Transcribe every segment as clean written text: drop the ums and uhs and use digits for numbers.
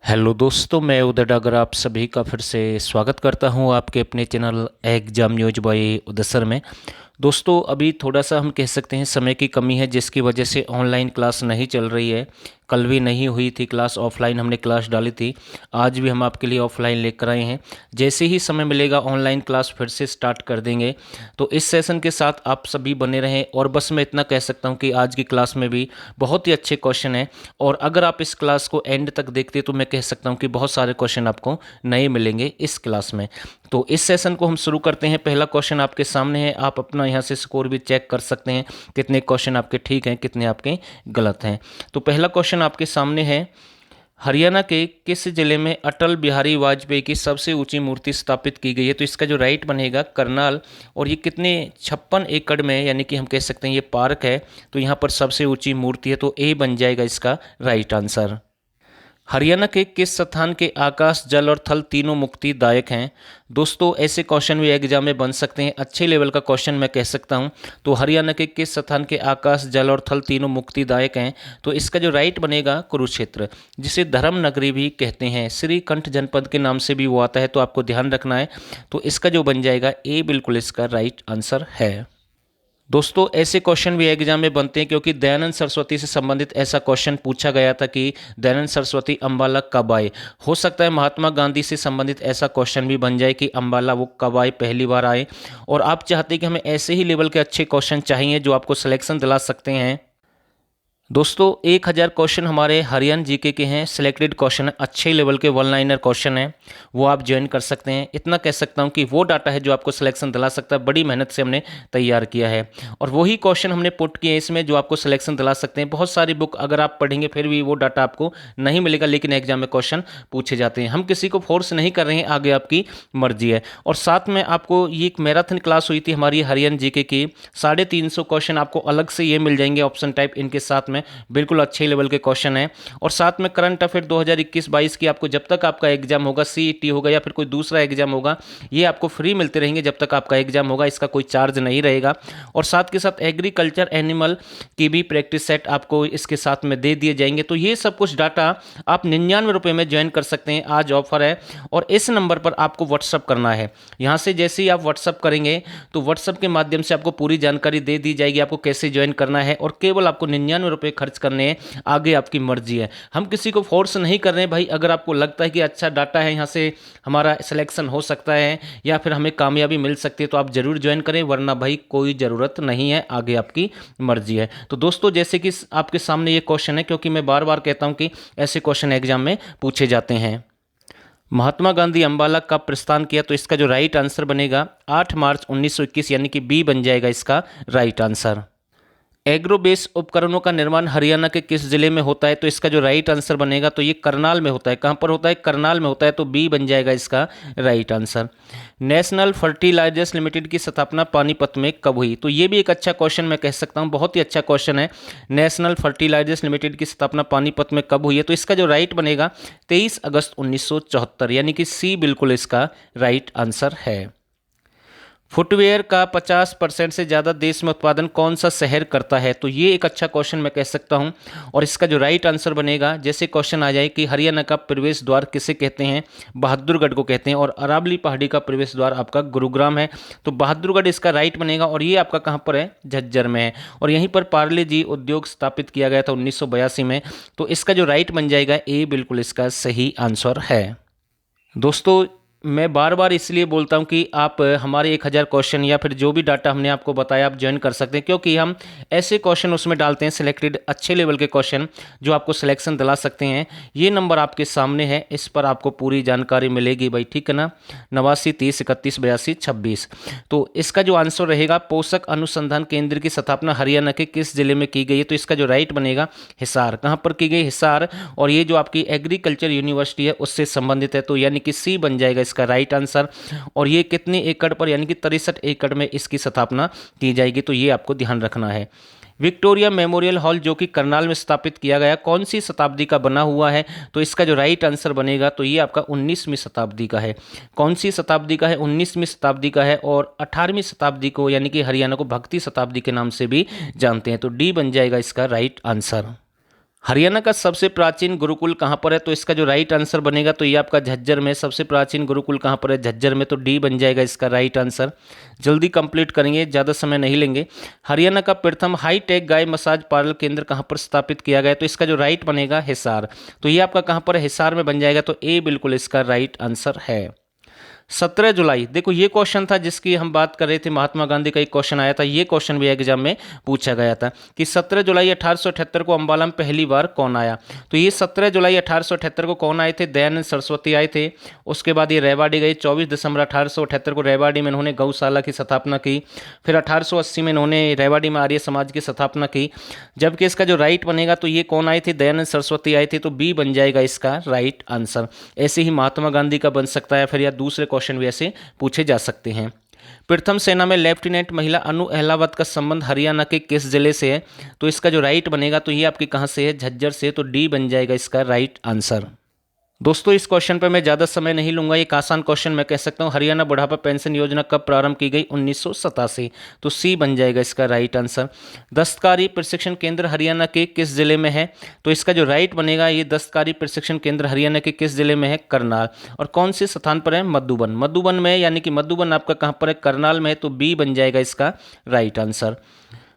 Hello दोस्तों, मैं उदय डागर आप सभी का फिर से स्वागत करता हूं आपके अपने चैनल एग्जाम न्यूज बाय उदय सर में। दोस्तों, अभी थोड़ा सा हम कह सकते हैं समय की कमी है, जिसकी वजह से ऑनलाइन क्लास नहीं चल रही है। कल भी नहीं हुई थी क्लास, ऑफलाइन हमने क्लास डाली थी। आज भी हम आपके लिए ऑफलाइन लेकर आए हैं। जैसे ही समय मिलेगा ऑनलाइन क्लास फिर से स्टार्ट कर देंगे। तो इस सेशन के साथ आप सभी बने रहें। और बस मैं इतना कह सकता हूं कि आज की क्लास में भी बहुत ही अच्छे क्वेश्चन हैं। और अगर आप इस क्लास को एंड तक देखते तो मैं कह सकता हूं कि बहुत सारे क्वेश्चन आपको नए मिलेंगे इस क्लास में। तो इस सेशन को हम शुरू करते हैं। पहला क्वेश्चन आपके सामने है, आप अपना यहाँ से स्कोर भी चेक कर सकते हैं कितने क्वेश्चन आपके ठीक हैं, कितने आपके गलत हैं। तो पहला क्वेश्चन आपके सामने है, हरियाणा के किस जिले में अटल बिहारी वाजपेयी की सबसे ऊंची मूर्ति स्थापित की गई है? तो इसका जो राइट बनेगा करनाल। और ये कितने 56 एकड़ में, यानी कि हम कह सकते हैं ये पार्क है। तो यहाँ पर सबसे ऊंची मूर्ति है, तो ए बन जाएगा इसका राइट आंसर। हरियाणा के किस स्थान के आकाश, जल और थल तीनों मुक्तिदायक हैं? दोस्तों, ऐसे क्वेश्चन भी एग्जाम में बन सकते हैं, अच्छे लेवल का क्वेश्चन मैं कह सकता हूं। तो हरियाणा के किस स्थान के आकाश, जल और थल तीनों मुक्तिदायक हैं? तो इसका जो राइट बनेगा कुरुक्षेत्र, जिसे धर्म नगरी भी कहते हैं। श्रीकंठ जनपद के नाम से भी वो आता है, तो आपको ध्यान रखना है। तो इसका जो बन जाएगा ए बिल्कुल इसका राइट आंसर है। दोस्तों, ऐसे क्वेश्चन भी एग्जाम में बनते हैं, क्योंकि दयानंद सरस्वती से संबंधित ऐसा क्वेश्चन पूछा गया था कि दयानंद सरस्वती अंबाला कब आए। हो सकता है महात्मा गांधी से संबंधित ऐसा क्वेश्चन भी बन जाए कि अंबाला वो कब आए, पहली बार आए। और आप चाहते हैं कि हमें ऐसे ही लेवल के अच्छे क्वेश्चन चाहिए जो आपको सिलेक्शन दिला सकते हैं। दोस्तों, 1000 क्वेश्चन हमारे हरियाणा जीके के हैं, सिलेक्टेड क्वेश्चन है, अच्छे लेवल के वन लाइनर क्वेश्चन है, वो आप ज्वाइन कर सकते हैं। इतना कह सकता हूं कि वो डाटा है जो आपको सिलेक्शन दिला सकता है। बड़ी मेहनत से हमने तैयार किया है और वही क्वेश्चन हमने पुट किए इसमें जो आपको सिलेक्शन दिला सकते हैं। बहुत सारी बुक अगर आप पढ़ेंगे फिर भी वो डाटा आपको नहीं मिलेगा, लेकिन एग्जाम में क्वेश्चन पूछे जाते हैं। हम किसी को फोर्स नहीं कर रहे हैं, आगे आपकी मर्जी है। और साथ में आपको ये एक मैराथन क्लास हुई थी हमारी हरियाणा जीके की, 350 क्वेश्चन आपको अलग से ये मिल जाएंगे ऑप्शन टाइप इनके साथ में, बिल्कुल अच्छे लेवल के क्वेश्चन है। और साथ में करंट अफेयर 2021-22 की आपको जब तक आपका एग्जाम होगा, सीईटी होगा या फिर कोई दूसरा एग्जाम होगा, ये आपको फ्री मिलते रहेंगे जब तक आपका एग्जाम होगा, इसका कोई चार्ज नहीं रहेगा। और साथ के साथ एग्रीकल्चर एनिमल की भी प्रैक्टिस सेट आपको इसके साथ में दे दिए जाएंगे। तो ये सब कुछ डाटा आप 99 रुपये में ज्वाइन कर सकते हैं, आज ऑफर है। और इस नंबर पर आपको व्हाट्सअप करना है। यहाँ से जैसे ही आप व्हाट्सअप करेंगे तो व्हाट्सअप के माध्यम से आपको पूरी जानकारी दे दी जाएगी, आपको कैसे ज्वाइन करना है। और केवल आपको 99 रुपये खर्च करने हैं, आगे आपकी मर्जी है। हम किसी को फोर्स नहीं कर रहे हैं भाई। अगर आपको लगता है कि अच्छा डाटा है, यहाँ से हमारा सिलेक्शन हो सकता है या फिर हमें कामयाबी मिल सकती है, तो आप जरूर ज्वाइन करें, वरना भाई कोई ज़रूरत नहीं है, आगे आपकी मर्जी है। तो दोस्तों, जैसे कि आपके सामने ये क्वेश्चन है, क्योंकि मैं बार बार कहता हूं कि ऐसे क्वेश्चन एग्जाम में पूछे जाते हैं। महात्मा गांधी अंबाला कब प्रस्थान किया? तो इसका जो राइट आंसर बनेगा 8 मार्च 1921, यानी कि बी बन जाएगा इसका राइट आंसर। एग्रोबेस उपकरणों का निर्माण हरियाणा के किस जिले में होता है? तो इसका जो राइट आंसर बनेगा, तो ये करनाल में होता है। कहाँ पर होता है? करनाल में होता है, तो बी बन जाएगा इसका right answer. National Fertilizers Limited की स्थापना पानीपत में कब हुई? तो ये भी एक अच्छा क्वेश्चन मैं कह सकता हूँ, बहुत ही अच्छा क्वेश्चन है। नेशनल फर्टिलाइजर्स लिमिटेड की स्थापना पानीपत में कब हुई है? तो इसका जो राइट बनेगा 23 अगस्त 1974, यानी कि सी बिल्कुल इसका राइट आंसर है। फुटवेयर का 50% से ज़्यादा देश में उत्पादन कौन सा शहर करता है? तो ये एक अच्छा क्वेश्चन मैं कह सकता हूँ। और इसका जो राइट आंसर बनेगा, जैसे क्वेश्चन आ जाए कि हरियाणा का प्रवेश द्वार किसे कहते हैं? बहादुरगढ़ को कहते हैं। और अरावली पहाड़ी का प्रवेश द्वार आपका गुरुग्राम है, तो बहादुरगढ़ इसका राइट बनेगा। और ये आपका कहाँ पर है? झज्जर में है। और यहीं पर पार्ले जी उद्योग स्थापित किया गया था 1982 में, तो इसका जो राइट बन जाएगा ए बिल्कुल इसका सही आंसर है। दोस्तों, मैं बार बार इसलिए बोलता हूं कि आप हमारे 1000 क्वेश्चन या फिर जो भी डाटा हमने आपको बताया आप ज्वाइन कर सकते हैं, क्योंकि हम ऐसे क्वेश्चन उसमें डालते हैं, सिलेक्टेड अच्छे लेवल के क्वेश्चन जो आपको सिलेक्शन दिला सकते हैं। ये नंबर आपके सामने है, इस पर आपको पूरी जानकारी मिलेगी भाई, ठीक है ना? 89 30 31 82 26। तो इसका जो आंसर रहेगा, पोषक अनुसंधान केंद्र की स्थापना हरियाणा के किस जिले में की गई है? तो इसका जो राइट बनेगा हिसार। कहाँ पर की गई? हिसार। और ये जो आपकी एग्रीकल्चर यूनिवर्सिटी है उससे संबंधित है, तो यानी कि सी बन जाएगा इसका राइट आंसर। और ये कितने एकड़ पर? यानी कि 63 एकड़ में इसकी स्थापना की जाएगी, तो ये आपको ध्यान रखना है। विक्टोरिया मेमोरियल हॉल जो कि करनाल में स्थापित किया गया, कौन सी शताब्दी का बना हुआ है? तो इसका जो राइट आंसर बनेगा, तो ये आपका 19वीं शताब्दी का है। कौन सी शताब्दी का है? 19वीं शताब्दी का है। और 18वीं शताब्दी को, यानी कि हरियाणा को भक्ति शताब्दी के नाम से भी जानते हैं, तो डी बन जाएगा इसका राइट आंसर। हरियाणा का सबसे प्राचीन गुरुकुल कहाँ पर है? तो इसका जो राइट आंसर बनेगा तो ये आपका झज्जर में। सबसे प्राचीन गुरुकुल कहाँ पर है? झज्जर में। तो डी बन जाएगा इसका राइट आंसर। जल्दी कंप्लीट करेंगे, ज़्यादा समय नहीं लेंगे। हरियाणा का प्रथम हाईटेक गाय मसाज पार्लर केंद्र कहाँ पर स्थापित किया गया है? तो इसका जो राइट बनेगा हिसार। तो ये आपका कहाँ पर है? हिसार में बन जाएगा। तो ए बिल्कुल इसका राइट आंसर है। 17 जुलाई, देखो ये क्वेश्चन था जिसकी हम बात कर रहे थे, महात्मा गांधी का एक क्वेश्चन आया था। ये क्वेश्चन भी एग्जाम में पूछा गया था कि 17 जुलाई 1878 को अंबाला में पहली बार कौन आया? तो ये 17 जुलाई 1878 को कौन आए थे? दयानंद सरस्वती आए थे। उसके बाद ये रेवाड़ी गए। 24 दिसंबर 1878 को रेवाड़ी में इन्होंने गौशाला की स्थापना की। फिर 1880 में इन्होंने रेवाड़ी में आर्य समाज की स्थापना की। जबकि इसका जो राइट बनेगा तो ये कौन आए थे? दयानंद सरस्वती आए थे। तो बी बन जाएगा इसका राइट आंसर। ऐसे ही महात्मा गांधी का बन सकता है फिर, या दूसरे क्वेश्चन भी ऐसे पूछे जा सकते हैं। प्रथम सेना में लेफ्टिनेंट महिला अनु अहलावत का संबंध हरियाणा के किस जिले से है? तो इसका जो राइट बनेगा तो ये आपके कहां से है? झज्जर से। तो डी बन जाएगा इसका राइट आंसर। दोस्तों इस क्वेश्चन पर मैं ज़्यादा समय नहीं लूंगा, एक आसान क्वेश्चन मैं कह सकता हूँ। हरियाणा बुढ़ापा पेंशन योजना कब प्रारंभ की गई? 1987। तो सी बन जाएगा इसका राइट आंसर। दस्तकारी प्रशिक्षण केंद्र हरियाणा के किस जिले में है? तो इसका जो राइट बनेगा, ये दस्तकारी प्रशिक्षण केंद्र हरियाणा के किस जिले में है? करनाल। और कौन से स्थान पर है? मधुबन। मधुबन में, यानी कि मधुबन आपका कहाँ पर है? करनाल में है। तो बी बन जाएगा इसका राइट आंसर।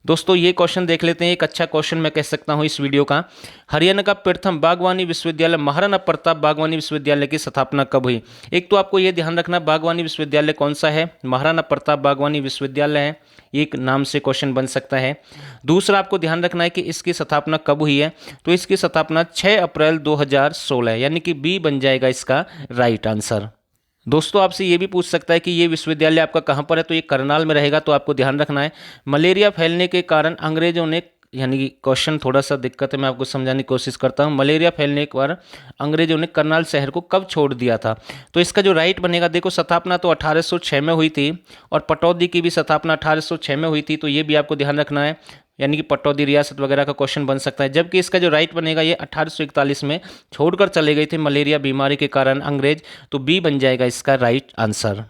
दोस्तों ये क्वेश्चन देख लेते हैं, एक अच्छा क्वेश्चन मैं कह सकता हूं इस वीडियो का। हरियाणा का प्रथम बागवानी विश्वविद्यालय महाराणा प्रताप बागवानी विश्वविद्यालय की स्थापना कब हुई? एक तो आपको ये ध्यान रखना, बागवानी विश्वविद्यालय कौन सा है? महाराणा प्रताप बागवानी विश्वविद्यालय है। एक नाम से क्वेश्चन बन सकता है। दूसरा आपको ध्यान रखना है कि इसकी स्थापना कब हुई है? तो इसकी स्थापना 6 अप्रैल 2016, यानी कि बी बन जाएगा इसका राइट आंसर। दोस्तों आपसे ये भी पूछ सकता है कि ये विश्वविद्यालय आपका कहाँ पर है? तो ये करनाल में रहेगा। तो आपको ध्यान रखना है, मलेरिया फैलने के कारण अंग्रेजों ने, यानी कि क्वेश्चन थोड़ा सा दिक्कत है, मैं आपको समझाने की कोशिश करता हूँ। मलेरिया फैलने के बाद अंग्रेजों ने करनाल शहर को कब छोड़ दिया था? तो इसका जो राइट बनेगा, देखो स्थापना तो 1806 में हुई थी और पटौदी की भी स्थापना 1806 में हुई थी। तो ये भी आपको ध्यान रखना है, यानी कि पटौदी रियासत वगैरह का क्वेश्चन बन सकता है। जबकि इसका जो राइट बनेगा, ये 1841 में छोड़कर चले गए थे मलेरिया बीमारी के कारण अंग्रेज। तो बी बन जाएगा इसका राइट आंसर।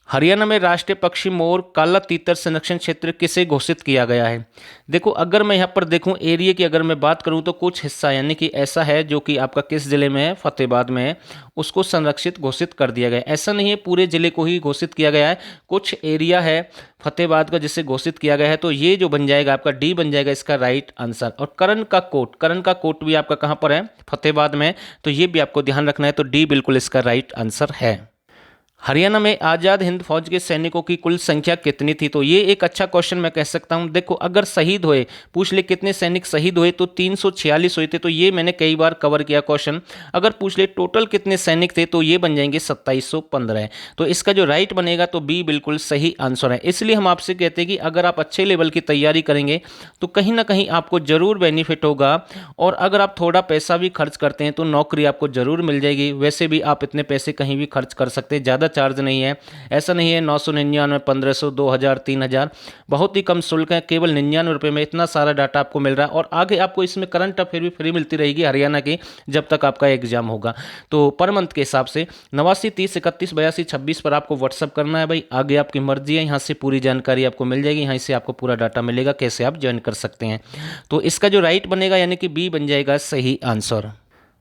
हरियाणा में राष्ट्रीय पक्षी मोर काला तीतर संरक्षण क्षेत्र किसे घोषित किया गया है? देखो अगर मैं यहाँ पर देखूं एरिया की, अगर मैं बात करूं तो कुछ हिस्सा, यानी कि ऐसा है जो कि आपका किस जिले में है? फतेहाबाद में है। उसको संरक्षित घोषित कर दिया गया है। ऐसा नहीं है पूरे जिले को ही घोषित किया गया है, कुछ एरिया है फतेहाबाद का जिसे घोषित किया गया है। तो ये जो बन जाएगा आपका डी बन जाएगा इसका राइट आंसर। और करण का कोट, करण का कोट भी आपका कहाँ पर है? फतेहाबाद में। तो ये भी आपको ध्यान रखना है। तो डी बिल्कुल इसका राइट आंसर है। हरियाणा में आज़ाद हिंद फौज के सैनिकों की कुल संख्या कितनी थी? तो ये एक अच्छा क्वेश्चन मैं कह सकता हूं। देखो अगर शहीद हुए, पूछ ले कितने सैनिक शहीद हुए, तो 346 हुए थे। तो ये मैंने कई बार कवर किया क्वेश्चन। अगर पूछ ले टोटल कितने सैनिक थे, तो ये बन जाएंगे 2715। तो इसका जो राइट बनेगा तो बी बिल्कुल सही आंसर है। इसलिए हम आपसे कहते हैं कि अगर आप अच्छे लेवल की तैयारी करेंगे तो कहीं ना कहीं आपको जरूर बेनिफिट होगा। और अगर आप थोड़ा पैसा भी खर्च करते हैं तो नौकरी आपको जरूर मिल जाएगी। वैसे भी आप इतने पैसे कहीं भी खर्च कर सकते हैं, ज़्यादा चार्ज नहीं है। ऐसा नहीं है 999, 1500, 2000, 3000, बहुत ही कम शुल्क है। केवल 99 रुपये में इतना सारा डाटा आपको मिल रहा है। और आगे आपको इसमें करंट अफेयर भी फ्री मिलती रहेगी हरियाणा की, जब तक आपका एग्जाम होगा। तो पर मंथ के हिसाब से 89 30 31 82 26 पर आपको व्हाट्सअप करना है भाई। आगे आपकी मर्जी है, यहाँ से पूरी जानकारी आपको मिल जाएगी। यहाँ से आपको पूरा डाटा मिलेगा कैसे आप ज्वाइन कर सकते हैं। तो इसका जो राइट बनेगा, यानी कि बी बन जाएगा सही आंसर।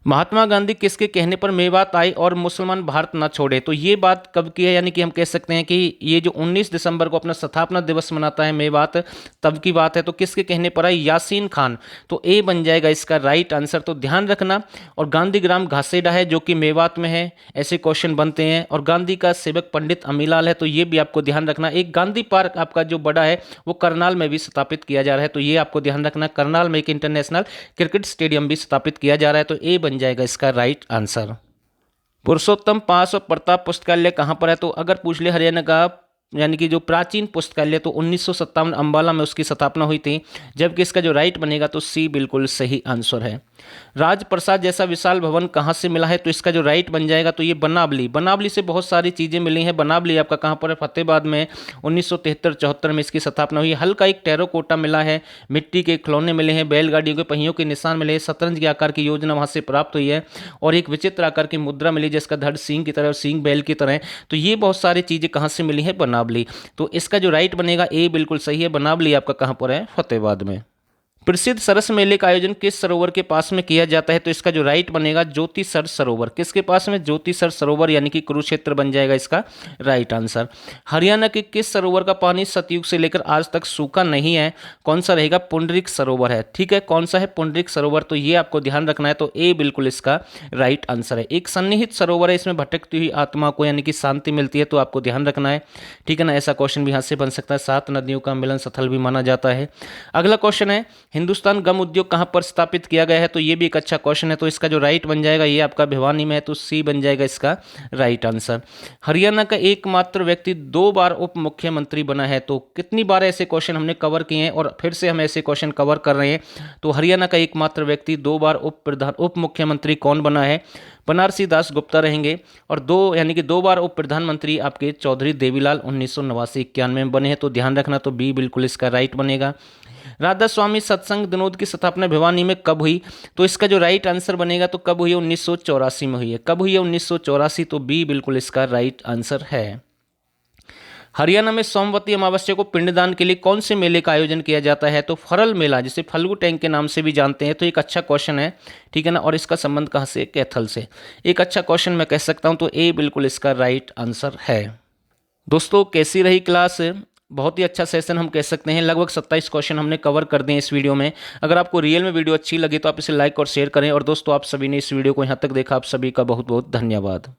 महात्मा गांधी किसके कहने पर मेवात आए और मुसलमान भारत न छोड़े? तो ये बात कब की है? यानी कि हम कह सकते हैं कि ये जो 19 दिसंबर को अपना स्थापना दिवस मनाता है मेवात, तब की बात है। तो किसके कहने पर आई? यासीन खान। तो ए बन जाएगा इसका राइट आंसर। तो ध्यान रखना। और गांधी ग्राम घासेडा है जो कि मेवात में है, ऐसे क्वेश्चन बनते हैं। और गांधी का सेवक पंडित अमीलाल है। तो ये भी आपको ध्यान रखना। एक गांधी पार्क आपका जो बड़ा है वो करनाल में भी स्थापित किया जा रहा है। तो ये आपको ध्यान रखना। करनाल में एक इंटरनेशनल क्रिकेट स्टेडियम भी स्थापित किया जा रहा है। तो ए बन जाएगा इसका राइट आंसर। पुरुषोत्तम पास और प्रताप पुस्तकालय कहां पर है? तो अगर पूछ ले हरियाणा का, यानी कि जो प्राचीन पुस्तकालय, तो 1957 अंबाला में उसकी स्थापना हुई थी। जबकि इसका जो राइट बनेगा तो सी बिल्कुल सही आंसर है। राजप्रसाद जैसा विशाल भवन कहाँ से मिला है? तो इसका जो राइट बन जाएगा तो ये बनावली। बनावली से बहुत सारी चीज़ें मिली हैं। बनावली आपका कहाँ पर है? फतेहाबाद में। 1973-74 में इसकी स्थापना हुई। हल्का एक टेराकोटा मिला है, मिट्टी के खिलौने मिले हैं, बैलगाड़ियों के पहियों के निशान मिले हैं, शतरंज के आकार की योजना वहाँ से प्राप्त हुई है। और एक विचित्र आकार की मुद्रा मिली जिसका धड़ सींग की तरह और सींग बैल की तरह। तो ये बहुत सारी चीज़ें कहाँ से मिली है? बनावली। तो इसका जो राइट बनेगा ए बिल्कुल सही है। बनावली आपका कहाँ पर है? फतेहाबाद में। प्रसिद्ध सरस मेले का आयोजन किस सरोवर के पास में किया जाता है? तो इसका जो राइट बनेगा ज्योतिसर सरोवर। किसके पास में? ज्योतिसर सरोवर, यानी कि कुरुक्षेत्र बन जाएगा इसका राइट आंसर। हरियाणा के किस सरोवर का पानी सतयुग से लेकर आज तक सूखा नहीं है? कौन सा रहेगा? पुंडरिक सरोवर है। ठीक है, कौन सा है? पुंडरिक सरोवर। तो ये आपको ध्यान रखना है, तो ए बिल्कुल इसका राइट आंसर है। एक सन्निहित सरोवर है, इसमें भटकती हुई आत्मा को यानी कि शांति मिलती है, तो आपको ध्यान रखना है। ठीक है ना, ऐसा क्वेश्चन भी यहाँ से बन सकता है। 7 नदियों का मिलन स्थल भी माना जाता है। अगला क्वेश्चन है, हिंदुस्तान गम उद्योग कहाँ पर स्थापित किया गया है? तो ये भी एक अच्छा क्वेश्चन है, तो इसका जो राइट बन जाएगा ये आपका भिवानी में है, तो सी बन जाएगा इसका राइट आंसर। हरियाणा का एकमात्र व्यक्ति 2 बार उप मुख्यमंत्री बना है, तो कितनी बार ऐसे क्वेश्चन हमने कवर किए हैं और फिर से हम ऐसे क्वेश्चन कवर कर रहे हैं। तो हरियाणा का एकमात्र व्यक्ति 2 बार उप मुख्यमंत्री कौन बना है? बनारसी दास गुप्ता रहेंगे। और 2 यानी कि 2 बार उप प्रधानमंत्री आपके चौधरी देवीलाल 1989-91 में बने हैं, तो ध्यान रखना, तो बी बिल्कुल इसका राइट बनेगा। राधा स्वामी सत्संग दिनोद की स्थापना भिवानी में कब हुई? तो इसका जो राइट आंसर बनेगा, तो कब हुई है? 1984 में हुई है। कब हुई है? 1984, तो बी बिल्कुल इसका राइट आंसर है। हरियाणा में सोमवती अमावस्या को पिंडदान के लिए कौन से मेले का आयोजन किया जाता है? तो फरल मेला, जिसे फल्गु टैंक के नाम से भी जानते हैं, तो एक अच्छा क्वेश्चन है। ठीक है ना, और इसका संबंध कहाँ से? कैथल से। एक अच्छा क्वेश्चन मैं कह सकता हूँ, तो ए बिल्कुल इसका राइट आंसर है। दोस्तों, कैसी रही क्लास? बहुत ही अच्छा सेशन हम कह सकते हैं। लगभग 27 क्वेश्चन हमने कवर कर दिए इस वीडियो में। अगर आपको रियल में वीडियो अच्छी लगी तो आप इसे लाइक और शेयर करें। और दोस्तों, आप सभी ने इस वीडियो को यहाँ तक देखा, आप सभी का बहुत बहुत धन्यवाद।